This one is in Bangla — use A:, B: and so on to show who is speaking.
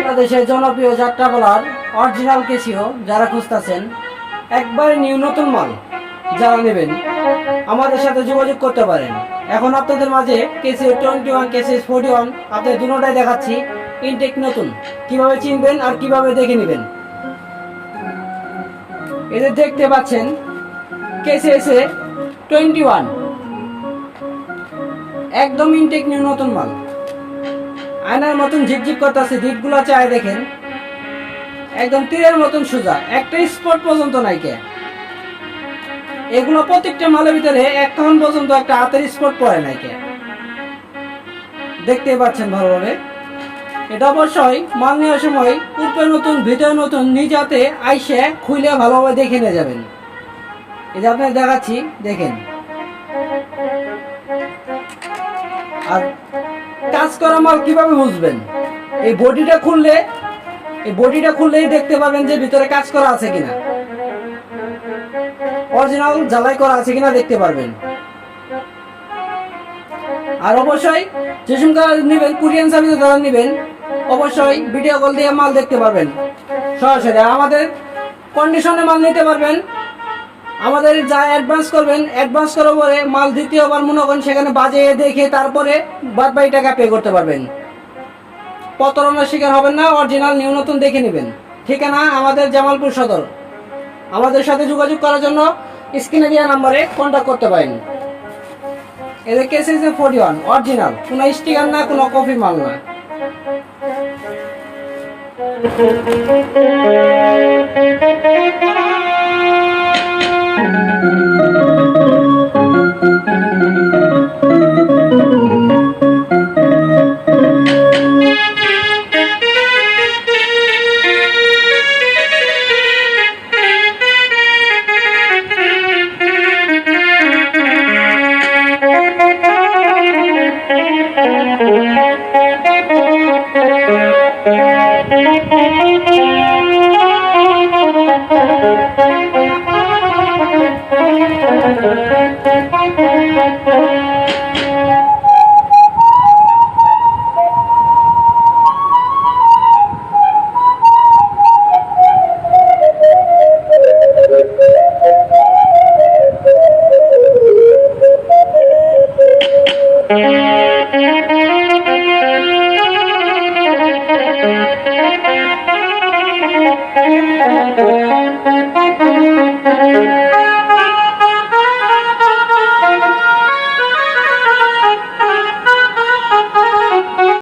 A: বাংলাদেশের জনপ্রিয় যাত্রা বলার অরিজিনাল কেসিও যারা খুঁজতেছেন, একবারে নিউ নতুন মাল যারা নেবেন আমাদের সাথে যোগাযোগ করতে পারেন। এখন আপনাদের মাঝে কেসিও 21 কেসিও 41 আপনাদের দুটোটাই দেখাচ্ছি। ইনটেক নতুন, কিভাবে চিনবেন আর কিভাবে দেখে নেবেন। এদের দেখতে পাচ্ছেন কেসিও 21 একদম ইনটেক নিউ নতুন মাল, আয়নার মতন ঝিকঝিক করতেছে। দিকগুলো চায় দেখেন, একদম তীরের মতন সোজা, একটা স্পট পর্যন্ত নাই কে। এগুলো প্রত্যেকটা মালের ভিতরে এখন পর্যন্ত একটা হাতের স্পট পড়ে নাই কে, দেখতে পাচ্ছেন ভালোভাবে। এটা অবশ্যই মাল নেওয়ার সময় উপরে নতুন ভিতরে নতুন নিজ হাতে আইসে খুলে ভালোভাবে দেখে নিয়ে যাবেন। এই যে আপনাকে দেখাচ্ছি, দেখেন। আর কাজ করা মাল কিভাবে বুঝবেন? এই বডিটা খুললেই দেখতে পাবেন যে ভিতরে কাজ করা আছে কিনা, অরিজিনাল ঝালাই করা আছে কিনা দেখতে পারবেন। আর অবশ্যই যে সময় নেবেন, কুরিয়ান সার্ভিসে যারা নেবেন, অবশ্যই ভিডিও কল দিয়ে মাল দেখতে পারবেন সরাসরি। আমাদের কন্ডিশনে মাল নিতে পারবেন। আমাদের যা অ্যাডভান্স করবেন, অ্যাডভান্স করার পরে মাল দ্বিতীয়বার মনে করেন সেখানে বাজিয়ে দেখে তারপরে বাদ বাকি টাকা পে করতে পারবেন। প্রতারণার শিকার হবেন না, অরিজিনাল নিউ নতুন দেখে নেবেন। ঠিকানা আমাদের জামালপুর সদর। আমাদের সাথে যোগাযোগ করার জন্য স্ক্রিনে দেওয়া নম্বরে কন্ট্যাক্ট করতে পারেন। এদের কেসিও 41 অরিজিনাল, কোনো স্টিকার না, কোনো কপি মাল না।